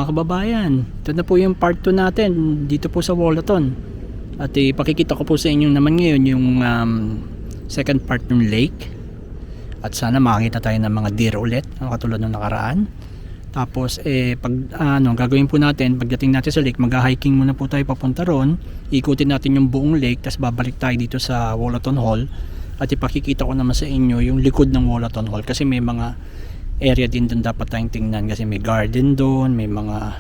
mga kababayan, ito na po yung part 2 natin dito po sa Woolaton. At ipakikita ko po sa inyo naman ngayon yung second part ng lake. At sana makakita tayo ng mga deer ulit, katulad ng nakaraan. Tapos pag gagawin po natin, pagdating natin sa lake, mag-hiking muna po tayo papunta ron. Ikutin natin yung buong lake, tapos babalik tayo dito sa Woolaton Hall. At ipakikita ko naman sa inyo yung likod ng Woolaton Hall, kasi may mga area din doon dapat tayong tingnan, kasi may garden doon, may mga,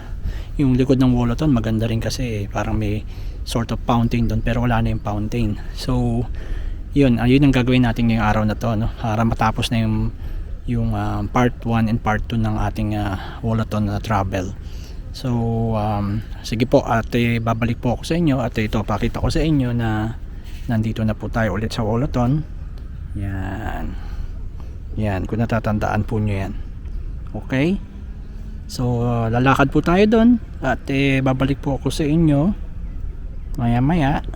yung likod ng Woolaton maganda rin kasi parang may sort of fountain doon, pero wala na yung fountain. So yun ang gagawin natin ngayong araw na to, no? Para matapos na yung part 1 and part 2 ng ating Woolaton travel. So sige po, at babalik po ako sa inyo, at ito pakita ko sa inyo na nandito na po tayo ulit sa Woolaton. Yan, kung natatandaan po nyo yan. Okay, so lalakad po tayo doon, at babalik po ako sa inyo maya maya.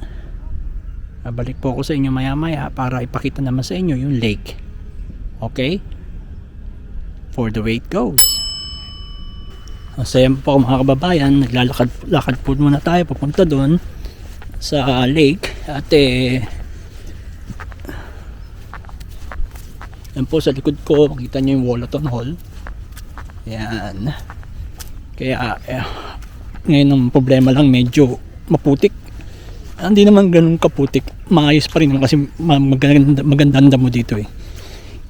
Babalik po ako sa inyo maya maya para ipakita naman sa inyo yung lake. Okay, for the wait goes. So yan po mga kababayan, naglalakad po muna tayo papunta doon sa lake. At yan po sa likod ko, makita nyo yung Woolaton Hall. Yan. Kaya ngayon ang problema lang, medyo maputik. Hindi naman ganun kaputik, maayos pa rin kasi magandang damo dito eh.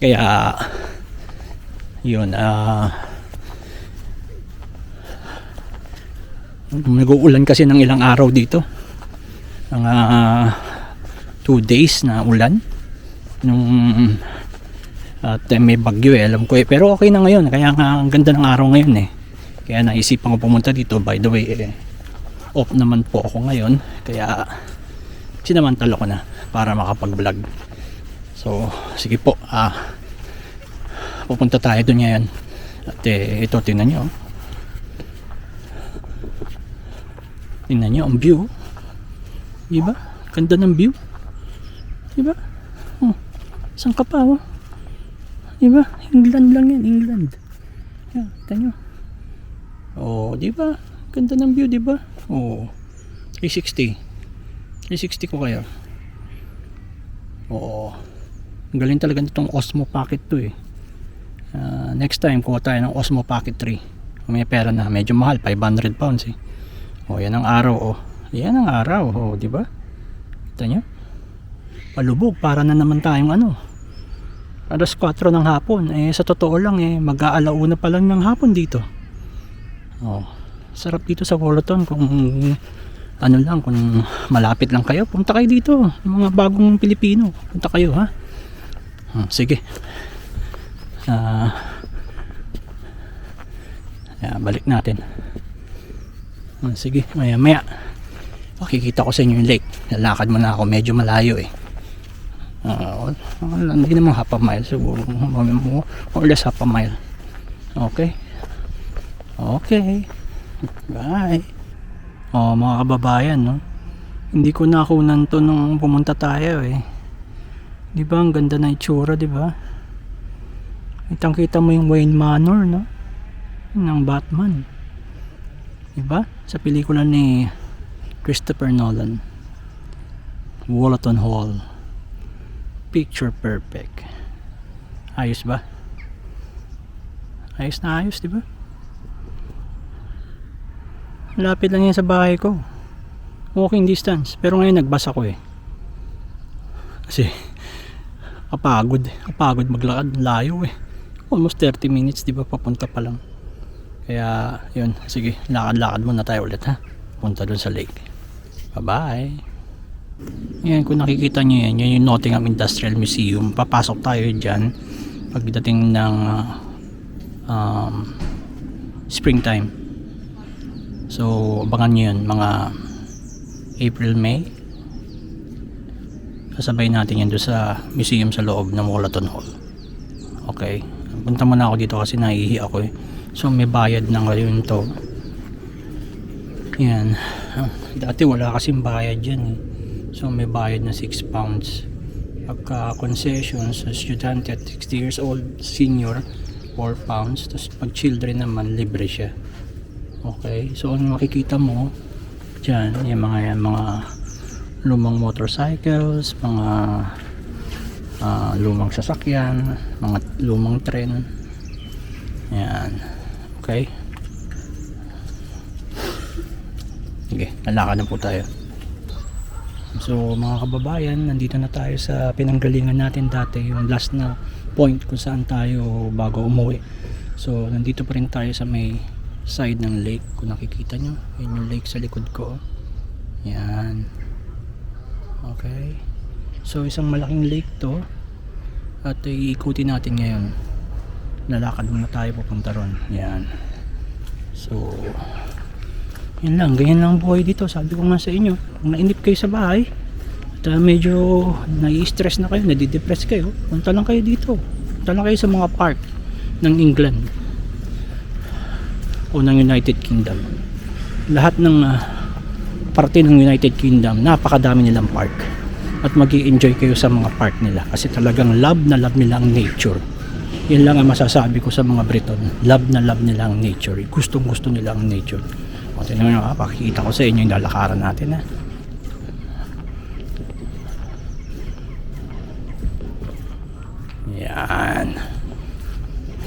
Kaya yun, nag-uulan kasi ng ilang araw dito, mga 2 days na ulan nung, at may bagyo alam ko pero okay na ngayon, kaya nga ang ganda ng araw ngayon kaya naisipan ko pumunta dito. By the way, off naman po ako ngayon, kaya sinamantala ko na para makapag vlog. So sige po, pupunta tayo doon ngayon. At ito, tingnan nyo ang view, diba? Ganda ng view, diba? Saan ka pa diba? England lang yan, England. Yan, kita nyo. Diba? Ganda ng view, diba? 360 ko kaya. Ang galing talaga nitong Osmo Pocket 2 next time kuha tayo ng Osmo Pocket 3 kung may pera na. Medyo mahal, 500 pounds yan ang araw. Yan ang araw, diba? Kita nyo? Palubog, para na naman tayong alas 4 ng hapon. Sa totoo lang mag-aalauna pa lang ng hapon dito. Sarap dito sa Woolaton. Kung kung malapit lang kayo, punta kayo dito. Yung mga bagong Pilipino, punta kayo ha. Sige. Balik natin. Sige, maya maya makikita ko sa inyo yung lake. Lalakad muna ako, medyo malayo hindi naman half a mile siguro, or less half a mile. Okay, bye. Mga kababayan, hindi ko nakunan to nung pumunta tayo diba? Ang ganda na itsura, diba? Kitang kita mo yung Wayne Manor ng Batman, diba? Sa pelikula ni Christopher Nolan. Woolaton Hall, picture perfect. Ayos ba? Ayos na ayos, diba? Malapit lang yan sa bahay ko, walking distance. Pero ngayon nagbasa ko kasi kapagod maglakad, layo almost 30 minutes, diba? Papunta pa lang. Kaya yun, sige, lakad muna tayo ulit ha, punta dun sa lake. Bye bye. Yan, kung nakikita nyo yan yung Nottingham Industrial Museum. Papasok tayo dyan pagdating ng springtime. So abangan nyo yun, mga April, May. Kasabay natin yan doon sa museum sa loob ng Woolaton Hall. Okay, punta muna ako dito kasi naiihi ako So may bayad na ngayon to. Yan, dati wala kasing bayad dyan So may bayad na 6 pounds pagka concession sa estudyante at 60 years old, senior 4 pounds, tapos pag children naman libre siya. Okay, so ang makikita mo dyan, yung mga lumang motorcycles, mga lumang sasakyan, mga lumang tren. Yan. Okay. Sige, lalakad na po tayo. So mga kababayan, nandito na tayo sa pinanggalingan natin dati, yung last na point kung saan tayo bago umuwi. So nandito pa rin tayo sa may side ng lake, kung nakikita nyo. Yan yung lake sa likod ko. Yan. Okay. So isang malaking lake to, at iikutin natin ngayon. Lalakad muna tayo papunta ron. Yan. So yun lang, ganyan lang buhay dito. Sabi ko nga sa inyo, kung nainip kayo sa bahay at medyo nai-stress na kayo, nadidepress kayo, punta lang kayo dito. Punta lang kayo sa mga park ng England o ng United Kingdom. Lahat ng parte ng United Kingdom, napakadami nilang park, at magi-enjoy kayo sa mga park nila kasi talagang love na love nila ang nature. Yan lang ang masasabi ko sa mga Briton, love na love nila ang nature, gustong gusto nila ang nature. O tingnan nyo, pakikita ko sa inyo yung lalakaran natin. Yan,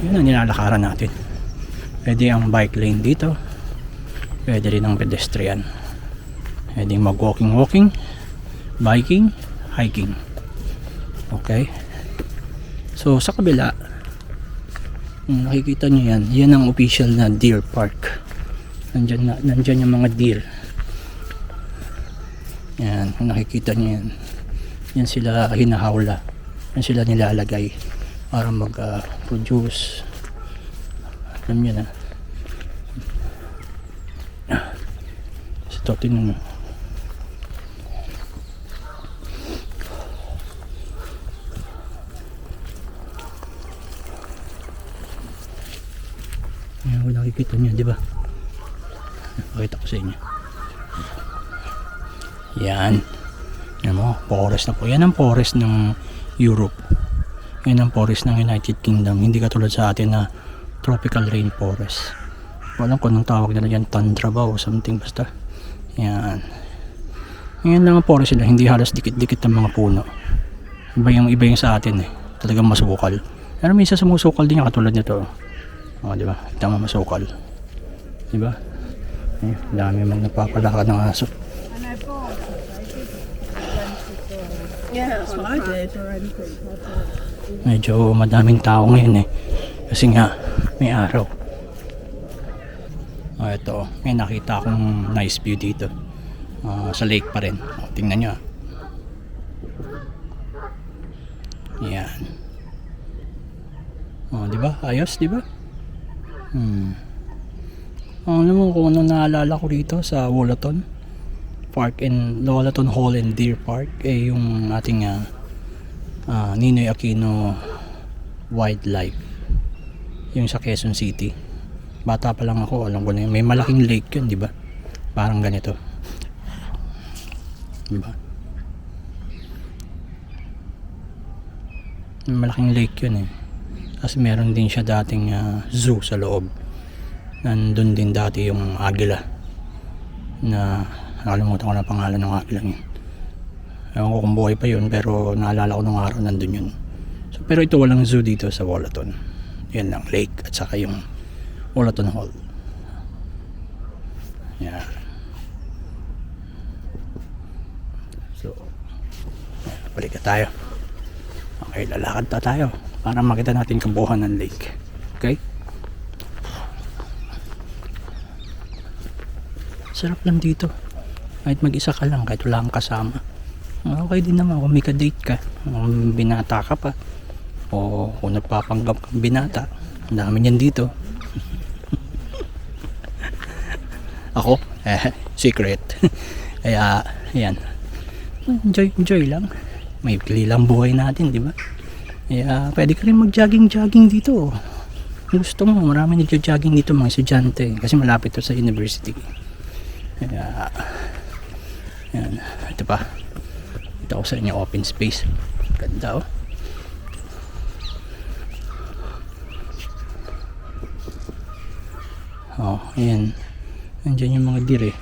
yun ang nilalakaran natin. Pwede ang bike lane dito, pwede rin ang pedestrian, pwede mag walking, biking, hiking. Okay, so sa kabila, nakikita nyo yan, yan ang official na deer park. Nandyan yung mga deer. Yan, kung nakikita nyo yan, yan sila hinahawla, yan sila nilalagay para mag produce. Alam nyo na. Ito, tingnan nyo. Yan, kung nakikita nyo, di ba? Pakita ko sa inyo. Yan. Yan mo, forest na po. Yan ang forest ng Europe. Yan ang forest ng United Kingdom. Hindi katulad sa atin na tropical rainforest. Walang kung anong tawag nila yan, tundra ba o something basta. Yan. Yan lang ang forest nila. Hindi halos dikit-dikit ang mga puno. Iba yung sa atin eh. Talagang masukal. Pero minsan sumusukal din yung katulad nito. O, di ba? Ito nga masukal. Di ba? Eh, dami mang nagpapalakad ng aso. Medyo madaming tao ngayon eh. Kasi nga, may araw. O, ito. May nakita akong nice view dito. Sa lake pa rin. O, tingnan nyo. Yan. O, di ba? Ayos, di ba? Alam mo kung ano naalala ko rito sa Wollaton Park and Wollaton Hall and Deer Park, eh yung ating Ninoy Aquino Wildlife, yung sa Quezon City. Bata pa lang ako, alam ko na yun. May malaking lake yun, di ba? Parang ganito, di ba? May malaking lake yun eh. Tapos meron din siya dating zoo sa loob. Nandun din dati yung agila na nakalimutan ko na pangalan ng agila yun. Ewan ko kung buhay pa yun, pero naalala ko nung araw nandun yun. So, pero ito walang zoo dito sa Wollaton. Yan lang, lake at saka yung Wollaton Hall. Yan. So balik na tayo. Okay, lalakad pa tayo para makita natin kabuuan ng lake. Okay? Sarap lang dito. Kahit mag-isa ka lang, kahit wala kang kasama. Okay din naman kung may ka-date ka, kung binata ka pa, o kung nagpapanggap kang binata. Ang dami niyan dito. Ako, secret. Kaya, ayan. Enjoy lang. May kililang buhay natin, di ba? Kaya, pwede ka rin mag-jogging dito. Gusto mo, marami nagja-jogging dito mga estudyante. Kasi malapit to sa university. Kaya, yan, ito pa, ito ko sa inyo, open space, ganda oh, ayan, Andyan yung mga deer eh.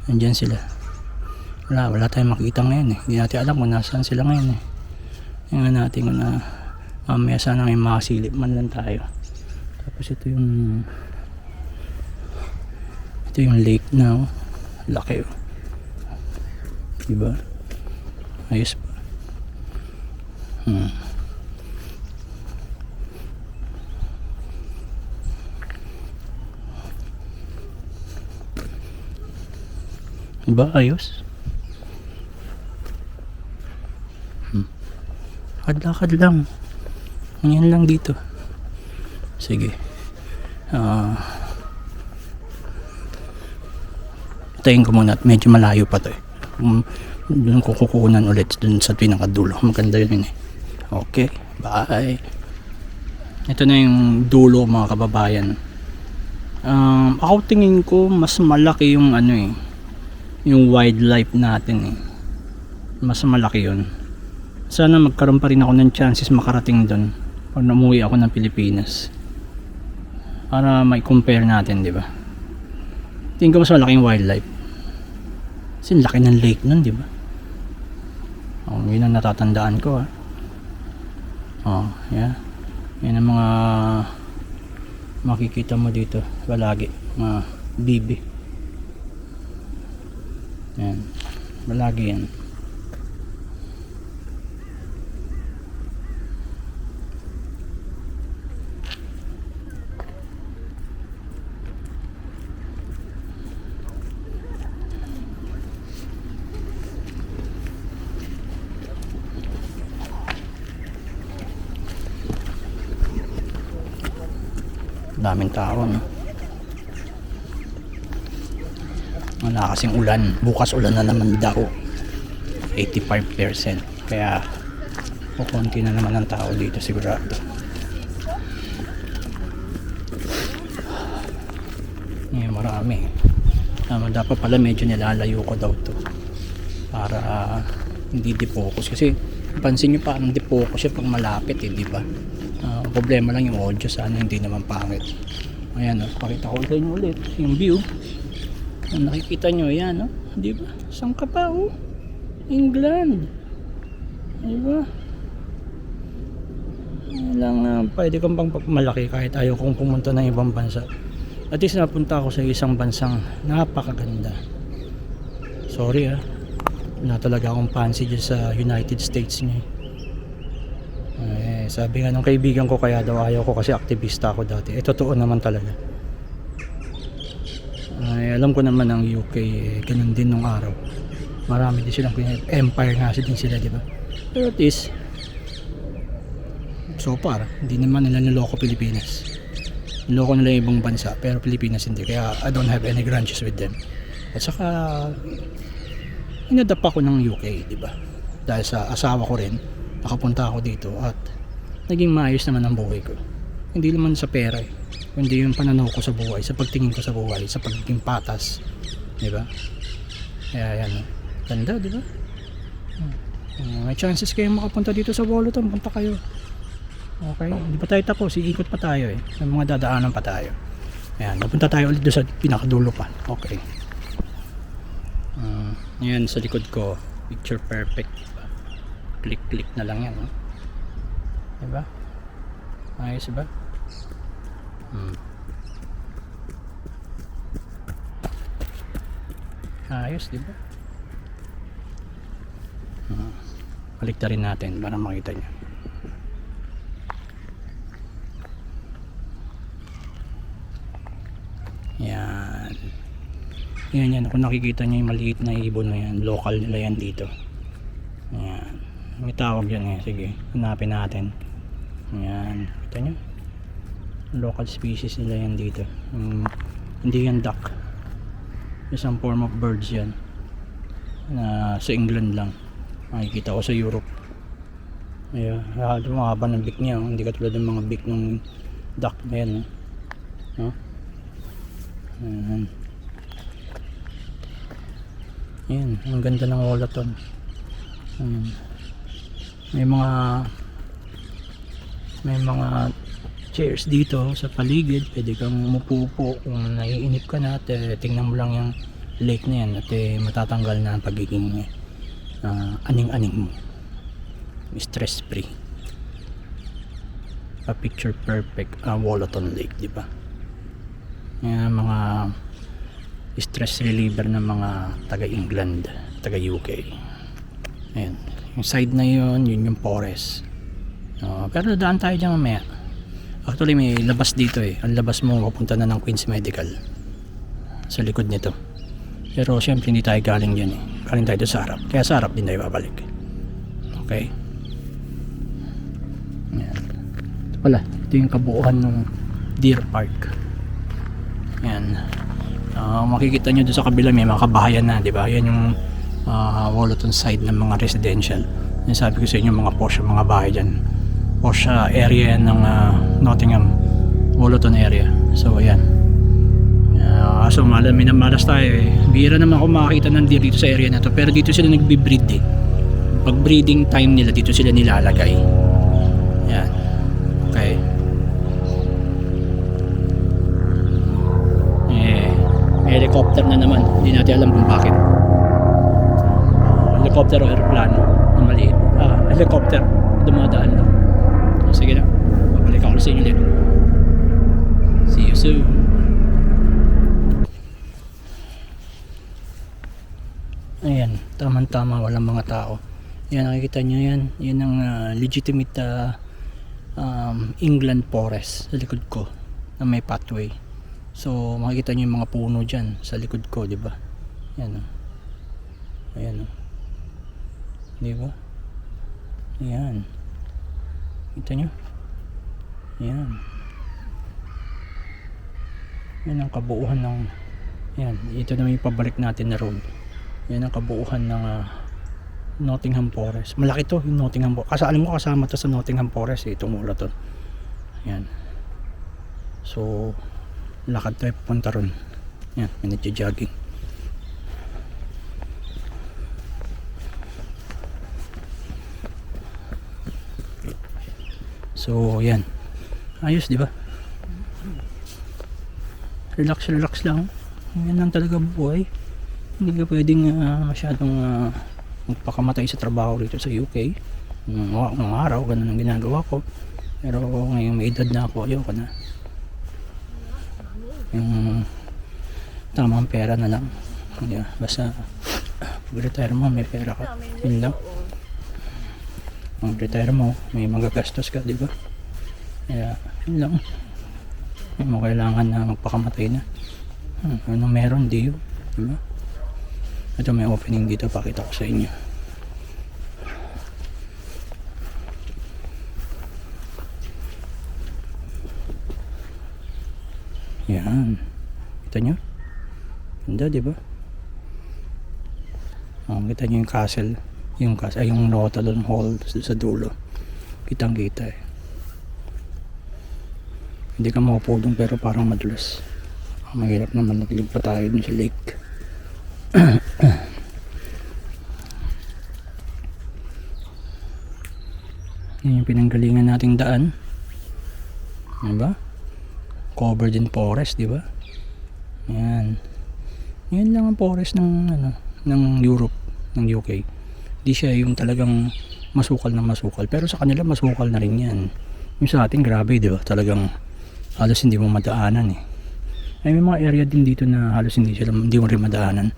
Andyan sila. Wala tayong makita ngayon eh. Hindi natin alam kung nasaan sila ngayon eh. Tingnan natin kung mamaya sana may makasilip man lang tayo. Tapos ito yung lake na oh. Laki oh. Diba? Ayos pa. Diba? Ayos. Lakad lang. Yan lang dito. Sige. Tayin ko muna at medyo malayo pa to eh. Doon ko kukunan ulit doon sa pinakadulo. Maganda yun eh. Okay. Bye. Ito na yung dulo mga kababayan. Ako tingin ko mas malaki yung yung wildlife natin eh. Mas malaki yun. Sana magkaroon pa rin ako ng chances makarating doon pag umuwi ako ng Pilipinas para may compare natin, di ba? Tingin ko mas malaki yung wildlife kasi laki ng lake nun, di ba? Yun ang natatandaan ko yeah. Yan ang mga makikita mo dito palagi, mga bibi. Yan, palagi yan. Daming tao, no? Wala kasing ulan. Bukas ulan na naman daw. 85%. Kaya kukunti na naman ang tao dito sigurado. Marami. Dapat pala medyo nilalayo ko daw to para hindi defocus. Kasi pansin nyo pa ang defocus siya pag malapit eh, di ba? Problema lang yung audio, sana hindi naman pangit. Ayan pakita ko sa inyo ulit yung view. Nakikita nyo yan di ba? Saan ka pa England, di ba? Lang pwede kang pang malaki kahit ayaw kong pumunta ng ibang bansa. At least napunta ako sa isang bansang napakaganda. Sorry wala talaga akong fancy dyan sa United States niya. Sabi nga ng kaibigan ko kaya daw ayaw ko kasi aktivista ako dati. Totoo naman talaga. Alam ko naman ang UK ganun din nung araw. Marami din silang empire nga din sila, di ba? Pero at least so far hindi naman nila niloko Pilipinas. Niloko nila yung ibang bansa pero Pilipinas hindi. Kaya I don't have any grudges with them. At saka inadapt ako ng UK, di ba? Dahil sa asawa ko rin nakapunta ako dito at naging maayos naman ang buhay ko. Hindi naman sa pera kundi yung pananaw ko sa buhay, sa pagtingin ko sa buhay, sa pagiging patas, di ba? Kaya yan, ganda, di ba? May chances kayo makapunta dito sa Woloton, punta kayo. Okay, hindi pa tayo tapos, iikot pa tayo may mga dadaanan pa tayo. Ayan, napunta tayo ulit doon sa pinakadulo pa. Okay. Ayan sa likod ko, picture perfect. Click na lang yan diba? Ayos ba? Ayos diba? Balikta rin natin para makita nyo. Yan kung nakikita nyo yung maliit na ibon na yan, local nila yan dito. Yan, may tawag yan sige, hanapin natin. Yan, kita nyo local species nila yan dito. Hindi yan duck, isang form of birds yan na sa England lang makikita ko, sa Europe mahaba ng beak niya hindi katulad ng mga beak ng duck na yan Yan, ang ganda ng Woloton. May mga chairs dito sa paligid. Pwede kang umupo kung naiinip ka na at tingnan mo lang yung lake na yan at matatanggal na ang pagiging aning-aning mo. Stress free. A picture perfect Wollaton Lake, di ba? Yan mga stress reliever ng mga taga England, taga UK. Ayan, yung side na yun yung forest. Pero daan tayo dyan mamaya. Actually may labas dito ang labas mo papunta na ng Queen's Medical sa likod nito. Pero syempre hindi tayo galing dyan galing tayo sa harap, kaya sa harap din tayo babalik. Okay, yan. Ito pala, ito yung kabuuan ng Deer Park. Yan. Makikita nyo doon sa kabila may mga kabahayan na, diba? Yan yung Wollaton side ng mga residential. Yan, sabi ko sa inyo mga posh mga bahay dyan, posh area ng Nottingham, Wollaton area. So ayan, so minamalas tayo bihira naman ako makakita ng deer dito sa area na to, pero dito sila nagbi-breed pag breeding time nila dito sila nilalagay. Yan, okay. May helicopter na naman, hindi natin alam kung bakit. Helicopter o aeroplano na maliit. Helicopter, dumadaan lang. Sige na, babalik ako sa inyo ulit. See you soon. Ayan, tamang-tama, walang mga tao. Ayan, nakikita nyo yan. Yan ang legitimate England forest sa likod ko na may pathway. So makikita nyo yung mga puno dyan sa likod ko, di ba? Ayan o. Ayan o. Di ba? Ayan. Kita nyo? Ayan. Yan ang kabuuan ng, yan, ito naman yung pabalik natin na road. Yan ang kabuuan ng Nottingham Forest. Malaki to yung Nottingham Forest. Kasi alam mo kasama to sa Nottingham Forest itong Wollaton. Yan. So lakad tayo papunta ron. Yan, minute jogging. So yan, ayos di ba? Relax lang. Yan lang talaga buhay. Hindi ka pwedeng masyadong magpakamatay sa trabaho rito sa UK. Ng araw ganun ang ginagawa ko, pero ngayong may edad na ako, ayoko na. Yung tamang pera na lang, yeah, basta pag-retire mo may pera ka, yun lang. Pag-retire mo may magagastos ka, di ba? Kaya yun lang, hindi mo kailangan na magpakamatay na. Ano meron, di yun, di ba? Ito may opening dito, pakita ko sa inyo. Yan, kita nyo? Ganda, di ba? Kita nyo yung castle, yung Wollaton Hall sa dulo. Kitang kita Hindi ka maupo doon pero parang madulas. Mahirap naman, naglib pa tayo dun sa lake. Yan yung pinanggalingan nating daan, diba? Covered in forest, diba? Yan. Yan lang ang forest ng ng Europe, ng UK. Di siya yung talagang masukal na masukal, pero sa kanila masukal na rin yan. Yung sa atin grabe, diba? Talagang halos hindi mo madaanan Ay, may mga area din dito na halos hindi mo rin madaanan,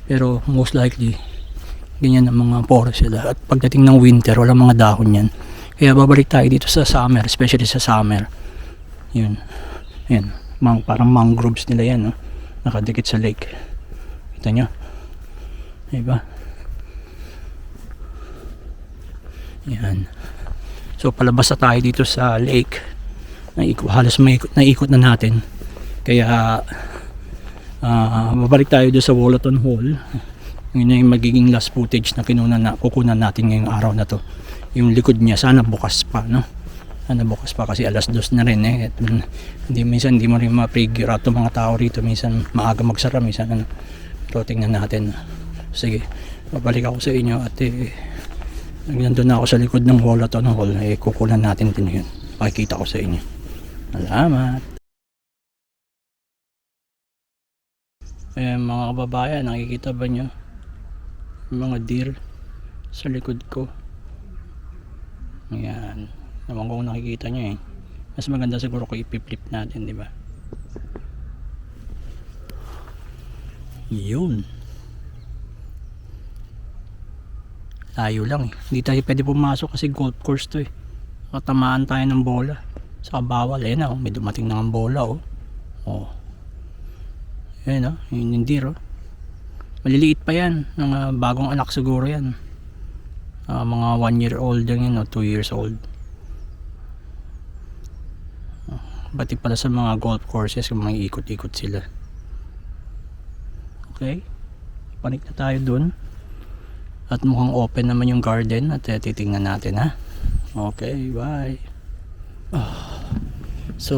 pero most likely ganyan ang mga forest sila. At pagdating ng winter walang mga dahon yan, kaya babalik tayo dito sa summer, especially sa summer. Yun, yan, parang mangroves nila yan, no? Nakadikit sa lake. Kita nyo, diba? Yan. So palabas na tayo dito sa lake. Halos naikot na natin. Kaya babalik tayo doon sa Wollaton Hall. Yun yung magiging last footage na kukunan natin ngayong araw na to. Yung likod niya, sana bukas pa, no? Sana bukas pa kasi 2:00 na rin minsan hindi mo rin ma-figure out mga tao rito. Minsan maaga magsara, minsan pero tingnan natin. Sige, babalik ako sa inyo at nandun na ako sa likod ng Wollaton Hall. Kukunan natin din yun, pakikita ko sa inyo. Salamat. Ayan mga kababayan, nakikita ba nyo yung mga deer sa likod ko? Ayan, naman kung nakikita nyo eh. Mas maganda siguro kung ipip-flip natin, di ba? Yun. Layo lang eh. Hindi tayo pwede pumasok kasi golf course to eh. Katamaan tayo ng bola. Saka bawal. Ayan oh, may dumating na ng bola oh. Oh. Ayan oh, yung deer oh. Maliliit pa yan. Ng bagong anak siguro yan. Mga 1 year old yan yun, 2 years old. Bati pala sa mga golf courses kung may ikot-ikot sila. Okay, panik na tayo dun. At mukhang open naman yung garden at titingnan natin ha. Okay, bye. So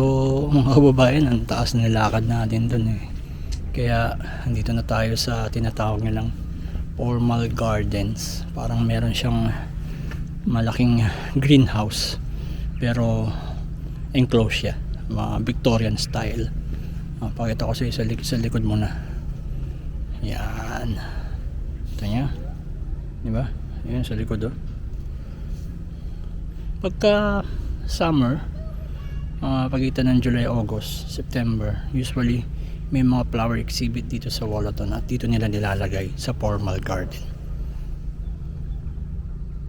mga kababayan, ang taas na nilakad natin dun eh. Kaya andito na tayo sa tinatawag nilang Formal Gardens. Parang meron siyang malaking greenhouse pero enclosed siya, mga Victorian style. Pakita ko sa likod muna. Yan, ito nyo, diba? Yan sa likod oh. Pagka summer, pagitan ng July, August, September, usually may mga flower exhibit dito sa Wollaton at dito nila nilalagay sa formal garden.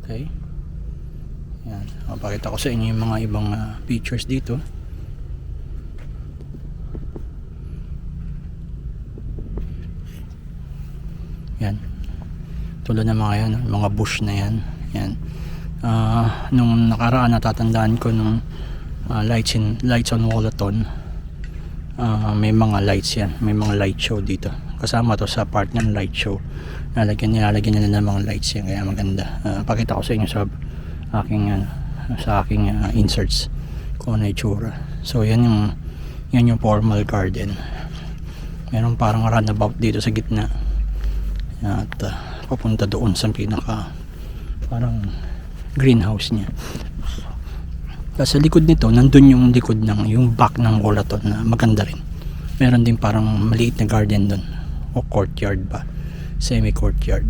Okay, yan, pakita ko sa inyo yung mga ibang pictures dito. Yan, tulad ng mga yan, mga bush na yan. Yan, nung nakaraan natatandaan ko nung lights on Wollaton, may mga lights yan, may mga light show dito. Kasama to sa part ng light show. Nilalagyan nila ng mga lights yan, kaya maganda. Pakita ko sa inyo sa aking inserts kung ano itsura. So yan yung formal garden. Meron parang runabout dito sa gitna. At papunta doon sa pinaka parang greenhouse niya. Tapos sa likod nito, nandun yung likod ng yung back ng Wollaton na maganda rin. Meron din parang maliit na garden doon o courtyard ba, semi courtyard.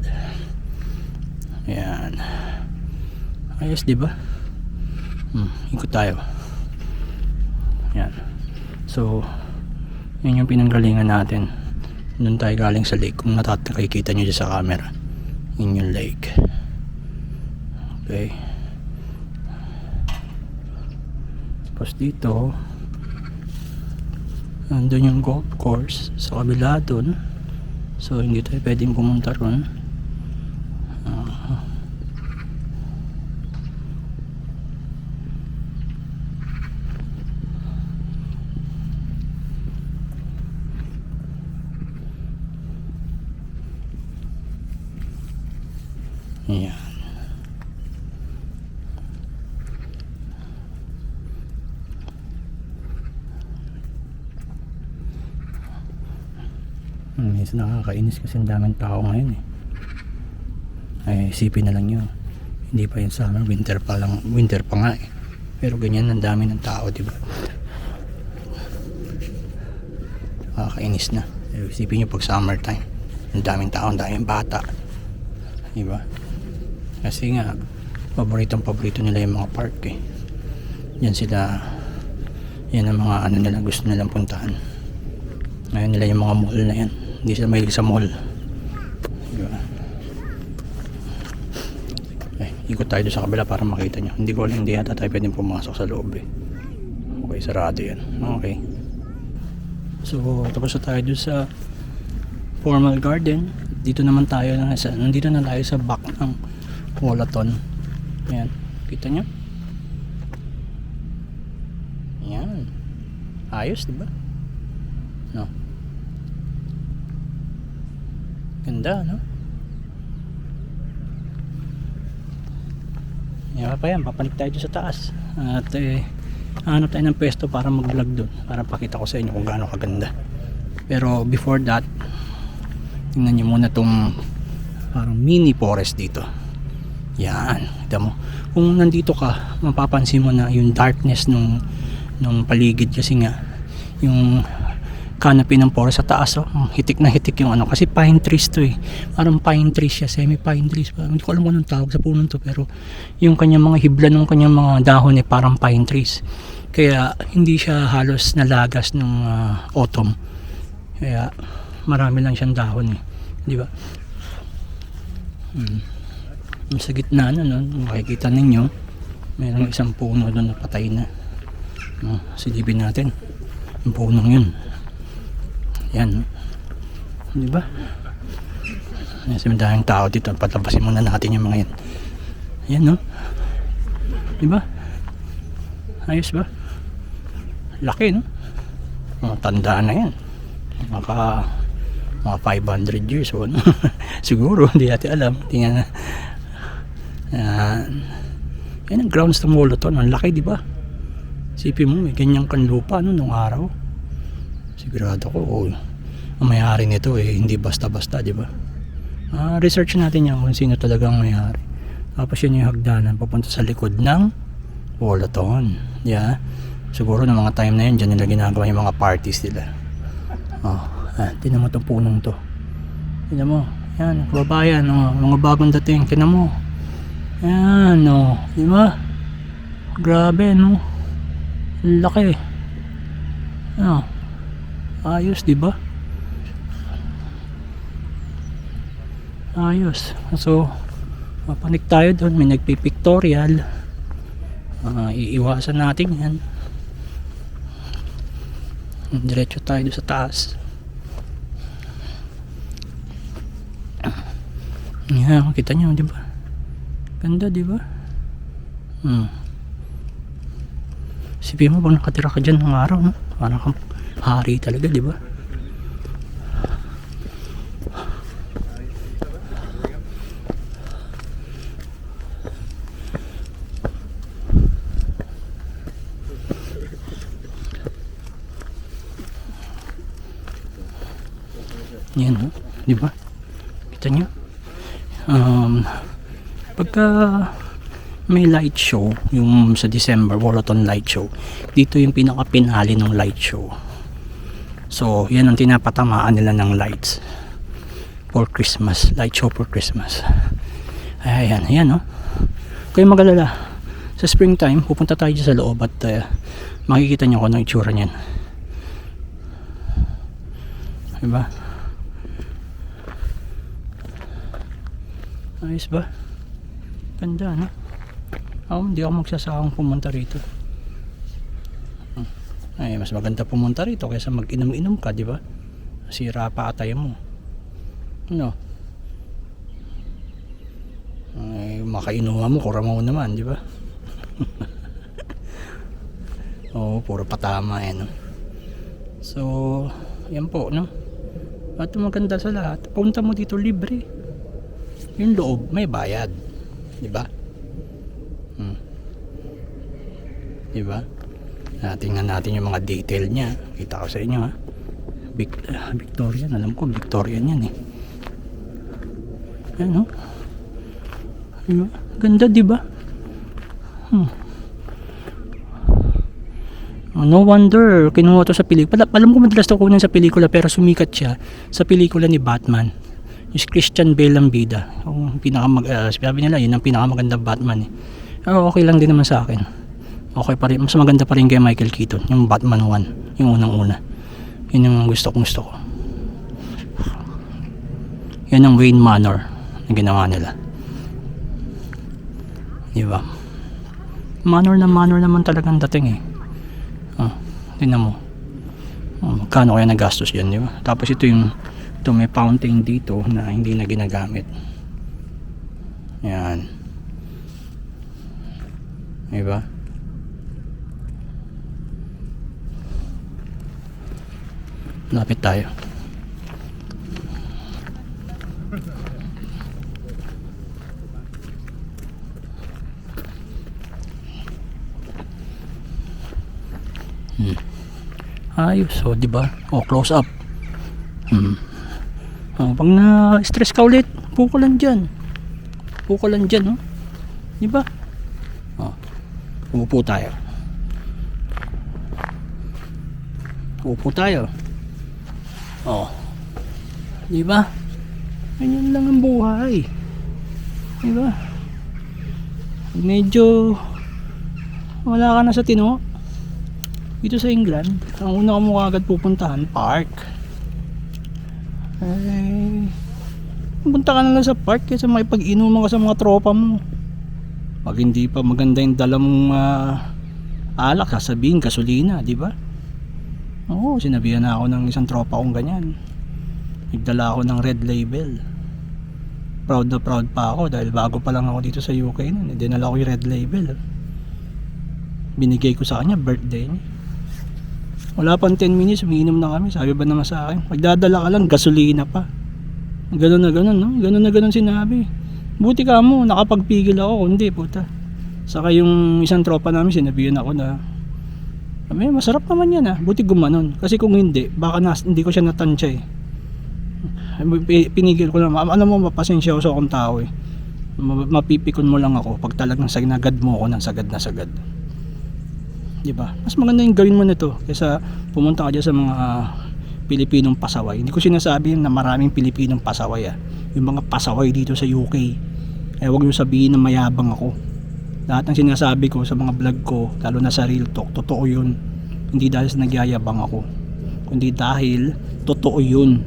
Ayan, ayos diba? Ikot tayo. Ayan, so yun yung pinanggalingan natin. Doon tayo galing sa lake. Kung nakikita nyo dyan sa camera, yun yung lake. Okay, tapos dito nandun yung golf course sa kabila doon, so hindi tayo pwedeng pumunta ron. Yan. Minsan nakakainis kasi ang daming tao ngayon eh. Ay isipin na lang yun, hindi pa yung summer, winter pa nga eh. Pero ganyan ang dami ng tao, diba? Nakakainis na. Isipin nyo pag summertime, ang daming tao, ang daming bata, diba? Kasi nga paborito nila yung mga park eh. Yan ang mga ano nila, gusto nilang puntahan. Ngayon nila yung mga mall na yan. Hindi sila mahilig sa mall, diba? Ikot tayo doon sa kabila para makita nyo. Hindi yata tayo pwedeng pumasok sa loob eh. Okay, sarado yan. Okay, so tapos na tayo doon sa formal garden. Nandito na tayo sa back ng Wollaton. Ayan, kita nyo? Ayan, ayos diba? No, ganda no? Yan pa yan, papanik tayo sa taas at hanap tayo ng pwesto para mag vlog doon, para pakita ko sa inyo kung gaano kaganda. Pero before that, tingnan nyo muna tong parang mini forest dito. Yan, kita mo, kung nandito ka mapapansin mo na yung darkness nung nung paligid kasi nga yung canopy ng forest sa taas, oh. Hitik na hitik yung ano, kasi pine trees to eh. Parang pine trees siya, semi pine trees. Hindi ko alam kung anong tawag sa punong to, pero yung kanyang mga hibla ng kanyang mga dahon eh parang pine trees. Kaya hindi siya halos nalagas nung autumn. Kaya marami lang siyang dahon eh. Di ba? Sa gitna no, makikita ninyo mayroong isang puno doon na patay na. Silipin natin yung punong yun. Yan, di ba? May daming tao dito. Patabasin muna natin yung mga yan. Yan, no? Di ba? Ayos ba? Laki, no? Tandaan na yan. Mga 500 years old. Siguro, hindi natin alam. Tingnan na. Yan ang grounds ng Wollaton. Ang laki, di ba? Sipin mo, may ganyang kanlupa no, nung araw. Sigurado ko, ang may-ari nito eh, hindi basta-basta, di ba? Research natin yan kung sino talagang may-ari. Tapos yun yung hagdanan papunta sa likod ng Wollaton. Yeah. Siguro ng mga time na yun, dyan nila ginagawa yung mga parties nila. Tinan mo itong punong to. Tinan mo, yan, kababayan, mga bagong dating, tinan mo. Yan, di ba? Grabe, no? Laki. Ayos, di ba? Ayos. So, mapanik tayo doon. May nagpipictorial. Iiwasan natin yan. Diretso tayo doon sa taas. Yan, kita nyo, di ba? Ganda, di ba? Sipin mo, pag nakatira ka dyan ng araw, no? Parang kang hari talaga, di ba? Yan, no? Di ba? Kita nyo? Pagka may light show, yung sa December, Wollaton Light Show, dito yung pinaka-pinali ng light show. So, yan ang tinapatamaan nila ng lights for Christmas, light show for Christmas. Ayan, no? Kayo mag-alala, sa springtime, pupunta tayo sa loob at makikita nyo kung ano itsura niyan. Diba? Ayos ba? Ganda, no? Hindi ako magsasakang pumunta rito. Ay, mas maganda pumunta rito kaysa mag-inom-inom ka, di ba? Sira pa atay mo. No? Ay, makainuha mo, kuramaw naman, di ba? Puro patama no? So, yan po, no? At maganda sa lahat, punta mo dito libre. Yung loob, may bayad. Di ba? Diba? Tingnan natin yung mga detail niya. Kita ko sa inyo ha. Victorian, alam ko Victorian yan eh. Ano? Diba? Ganda, diba? No wonder kinuha to sa pelikula. Alam ko madalas to kunin sa pelikula, pero sumikat siya sa pelikula ni Batman. Yung Christian Bale ang bida. Sabi nila yun ang pinakamaganda Batman eh. Pero okay lang din naman sa akin. Okay pa rin, mas maganda pa rin kay Michael Keaton, yung Batman 1, yung unang-una. Yun yung gusto ko. Yan ang Wayne Manor na ginawa nila. Diba? Manor naman talagang dating eh. Tingnan mo. Magkano kaya nagastos yan, diba? Tapos ito may fountain dito na hindi na ginagamit. Yan. Diba? Lapit tayo. Ayos, di ba? Close up. Pag na-stress ka ulit, puko lang dyan, no? Di ba? Umupo tayo. Upo tayo. Oh. Di ba? Ganyan lang ang buhay. Di ba? Medyo wala ka na sa tino. Dito sa England, ang una mo agad pupuntahan, park. Punta ka na lang sa park kaysa makipag-inuman ka sa mga tropa mo. Pag hindi pa maganda yung dala mong alak, sasabihin gasolina, di ba? Oo, sinabihan na ako ng isang tropa kong ganyan. Nagdala ako ng Red Label. Proud na proud pa ako dahil bago pa lang ako dito sa UK nun. Dinala ko yung Red Label. Binigay ko sa kanya, birthday niya. Wala pang 10 minutes, umiinom na kami. Sabi ba naman sa akin, magdadala ka lang, gasolina pa. Ganun na ganun, no? Ganun na ganun sinabi. Buti ka mo, nakapagpigil ako. Hindi, puta. Saka yung isang tropa namin, sinabihan ako na masarap naman yan buti gumanon. Kasi kung hindi, baka hindi ko siya natansya pinigil ko lang. Ano mo, mapasensya ako sa akong tao mapipikon mo lang ako pag talagang sagnagad mo ako ng sagad na sagad, diba? Mas maganda yung gawin mo nito kaysa pumunta ka dyan sa mga Pilipinong pasaway. Hindi ko sinasabi na maraming Pilipinong pasaway yung mga pasaway dito sa UK, huwag nyo sabihin na mayabang ako. Lahat ng sinasabi ko sa mga vlog ko, lalo na sa Real Talk, totoo yun. Hindi dahil sa nagyayabang ako, kundi dahil totoo yun.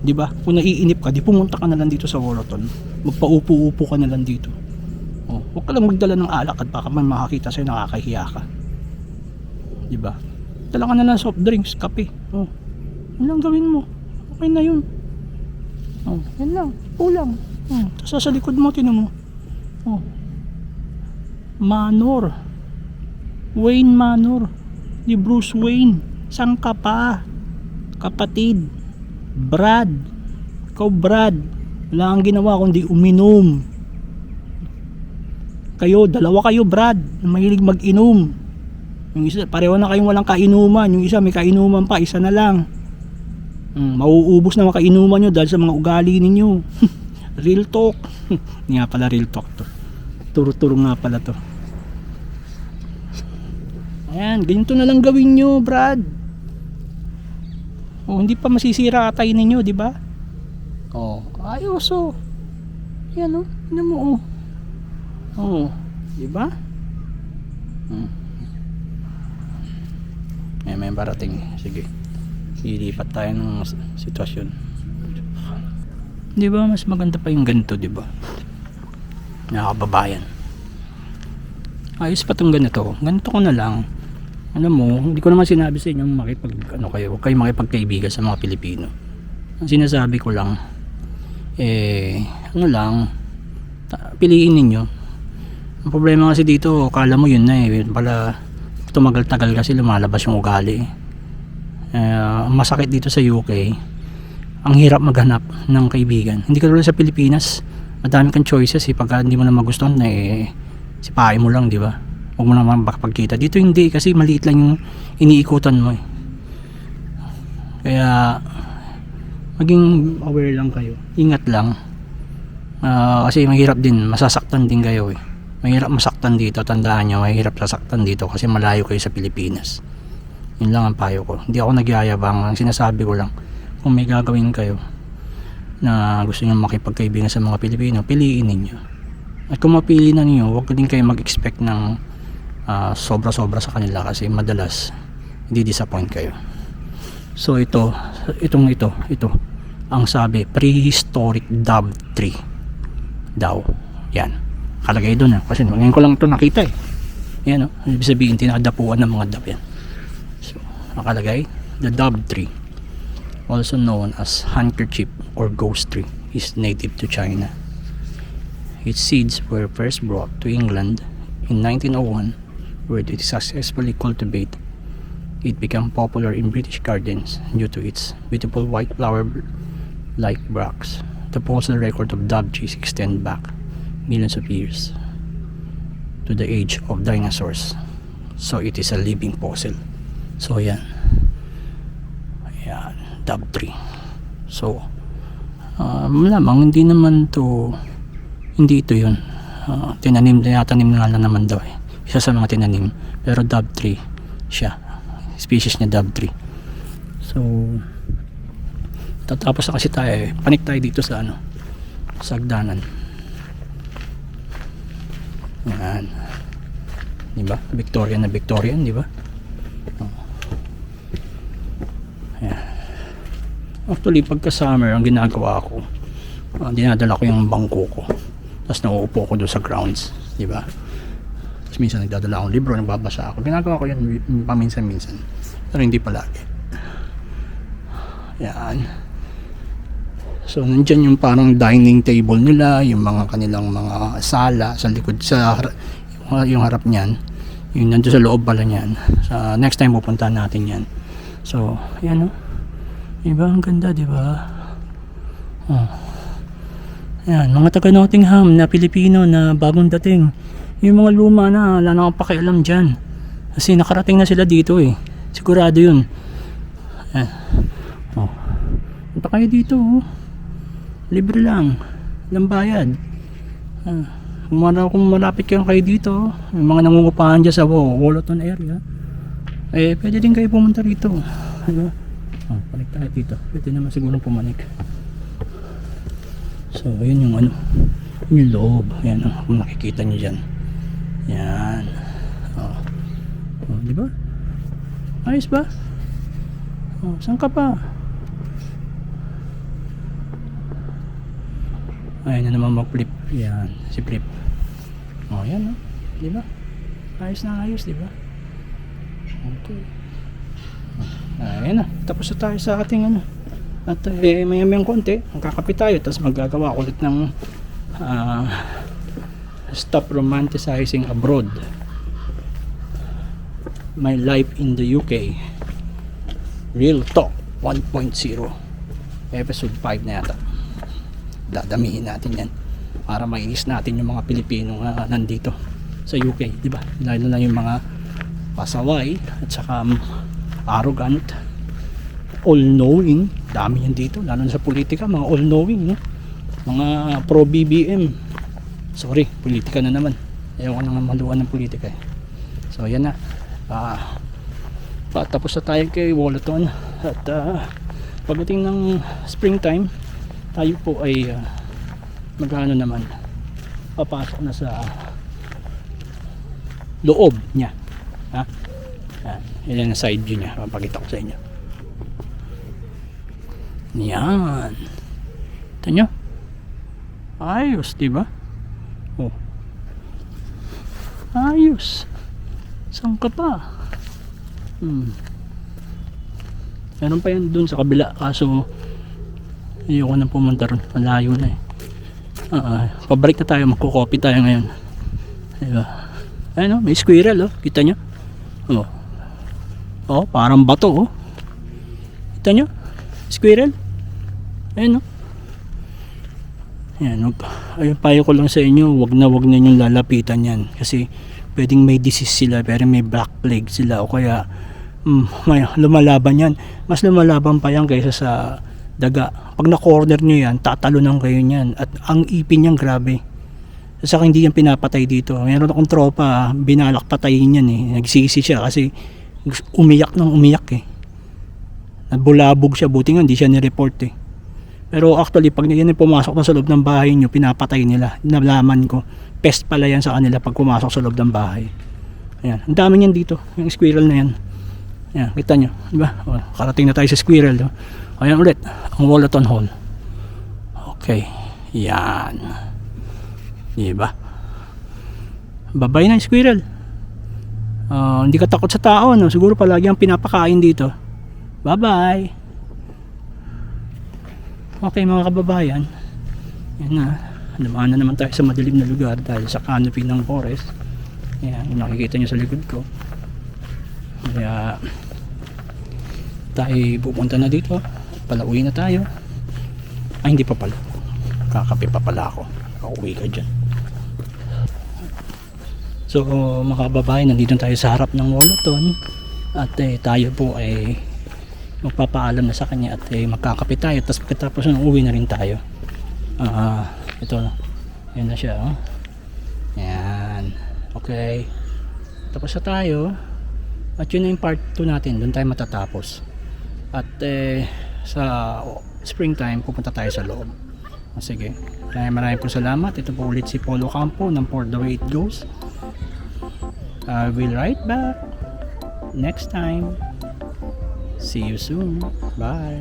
Di ba? Kung naiinip ka, di pumunta ka na lang dito sa Wollaton. Magpaupo-upo ka na lang dito. Huwag ka lang magdala ng alak at baka man makakita sa'yo, nakakahiya ka. Di ba? Dala ka na lang soft drinks, kape. Yan lang gawin mo. Okay na yun. Yan lang. Kulang. Tapos sa likod mo, tinan mo. Manor. Wayne Manor. Ni Bruce Wayne. Sang ka pa? Kapatid. Brad. Ikaw, Brad. Wala kang ginawa kundi uminom. Kayo, dalawa kayo, Brad, na mahilig mag-inom. Yung isa, pareho na kayong walang kainuman. Yung isa may kainuman pa, isa na lang. Mauubos na mga kainuman nyo dahil sa mga ugali ninyo. Real talk. Hindi nga pala real talk to. Turo-turo nga pala to. Ayan, ganito na lang gawin nyo, Brad. Hindi pa masisira atay ninyo, di ba? Ayos Yan tingnan mo di ba? May parating. Sige. Ilipat tayo ng sitwasyon. Di ba mas maganda pa yung ganito, di ba? Nakakababayan. Ayos pa tong ganito. Ganito ko na lang. Alam mo, hindi ko naman sinabi sa inyo huwag kayo makipagkaibigan sa mga Pilipino. Ang sinasabi ko lang, piliin ninyo. Ang problema kasi dito, kala mo yun na pala tumagal-tagal kasi lumalabas yung ugali. Masakit dito sa UK, ang hirap maghanap ng kaibigan. Hindi ka tulad sa Pilipinas, madami kang choices pagka hindi mo na magustuhan sipain mo lang, di ba? Huwag mo naman makapagkita. Dito hindi, kasi maliit lang yung iniikutan mo Kaya maging aware lang kayo, ingat lang. Kasi mahirap din, masasaktan din kayo mahirap masaktan dito. Tandaan nyo, mahirap sasaktan dito kasi malayo kayo sa Pilipinas. Yun lang ang payo ko. Hindi ako nagyayabang, ang sinasabi ko lang, kung may gagawin kayo na gusto nyo makipagkaibigan sa mga Pilipino, piliin ninyo. At kung mapili na niyo, huwag din kayo mag-expect ng sobra-sobra sa kanila kasi madalas hindi disappoint kayo. So ito ang sabi, prehistoric dove tree daw. Yan, kalagay doon kasi ngayon ko lang ito nakita yan ibig sabihin tinadapuan ng mga dove yan. So nakalagay, the dove tree, also known as handkerchief or ghost tree, is native to China. Its seeds were first brought to England in 1901, where it is successfully cultivated. It became popular in British gardens due to its beautiful white flower-like bracts. The fossil record of dove trees extend back millions of years to the age of dinosaurs. So it is a living fossil. So yan, dove tree. So malamang hindi ito yun. Tinatanim na lang naman daw isa sa mga tinanim, pero dove tree siya, species niya dove tree. So tatapos na kasi tayo panik tayo dito sa sa hagdanan. Yan, diba? Victorian na Victorian, diba? Yan. Actually pagka summer ang ginagawa ko, dinadala ko yung bangko ko, tapos nauupo ko doon sa grounds, diba? Tapos minsan nagdadala akong libro, nagbabasa ako. Ginagawa ko yan paminsan-minsan, pero hindi palagi. Yan. So nandyan yung parang dining table nila, yung mga kanilang mga sala sa likod, yung harap niyan, yung nandun sa loob pala niyan. Sa next time pupuntahan natin yan. So yan diba, ang ganda, diba? Yan, mga taga Nottingham na Pilipino na bagong dating. Yung mga luma na wala na akong pakialam dyan, kasi nakarating na sila dito sigurado yun. Yan. Punta kayo dito, libre lang, walang bayad. Kung malapit kayo dito, yung mga nangungupahan dyan sa Wollaton area, pwede din kayo pumunta rito, diba? Panik tayo dito, pwede naman siguro pumanik. So yun yung yun yung loob. Ayan, kung nakikita nyo dyan, yan. Diba? Ayos ba? Saan ka pa? Ayun na naman mag-flip. Yan, si Flip. Yan, diba? Ayos na ayos, diba? Okay. Ayan na, tapos na tayo sa ating at maya-mayang konti magkakape tayo, tapos maggagawa ulit ng Stop Romanticizing Abroad, My Life in the UK, Real Talk 1.0, episode 5 na yata. Dadamihin natin yan para mainis natin yung mga Pilipino nandito sa UK, diba? Lalo na yung mga pasaway at saka arrogant, all-knowing. Dami yan dito, lalo na sa politika, mga all-knowing, mga pro-BBM. Sorry, politika na naman, ayaw ko nang maluan ng politika So yan na, tapos na tayo kay Wollaton. At pagdating ng springtime, tayo po ay magano naman, papasok na sa loob niya. Yan ang side view niya, papakita ko sa inyo. Yan, ito nyo, ayos, diba? Ayos. Saan ka pa? Meron pa yan dun sa kabila, kaso ayoko nang pumunta ron, malayo na pabalik na tayo, magkukopy tayo ngayon, diba? Ayun, may squirrel, kita nyo? Parang bato, kita nyo? Squirrel? Ayun, Ayan, payo ko lang sa inyo, wag na nyong lalapitan yan, kasi pwedeng may disease sila, pero may black plague sila, o kaya may lumalaban yan. Mas lumalaban pa yan kaysa sa daga. Pag na-corner nyo yan, tatalunan kayo yan, at ang ipin yan grabe. Saka hindi yan pinapatay dito. Meron akong tropa, binalak patayin yan nagsisi siya kasi umiyak nabulabog siya, buti nga hindi siya ni-report Pero actually pag yan pumasok na sa loob ng bahay nyo, pinapatay nila. Nalaman ko, pest pala yan sa kanila pag pumasok sa loob ng bahay. Ayan, ang dami niyan dito, yung squirrel na yan. Ayan, kita nyo, diba? Karating na tayo sa squirrel. Ayan ulit, ang Wollaton Hall. Okay, yan, diba? Babay na yung squirrel. Hindi ka takot sa tao, siguro palagi ang pinapakain dito. Bye bye. Okay mga kababayan, yan na, dumaan na naman tayo sa madilim na lugar dahil sa canopy ng forest. Yan, nakikita nyo sa likod ko. Kaya tayo pupunta na dito, palauwi na tayo. Ay, hindi pa pala, kakape pa pala ako, kauwi ka dyan. So mga kababayan, nandito tayo sa harap ng Wollaton at tayo po ay magpapaalam na sa kanya at magkakape tayo, tapos pagkatapos uwi na rin tayo. Ito, yan na siya, yan, okay, tapos na tayo At yun na yung part 2 natin, doon tayo matatapos. At sa springtime pupunta tayo sa loob. Sige, maraming po salamat. Ito po ulit si Polo Campo ng For the Way It Goes. We'll right back next time. See you soon. Bye.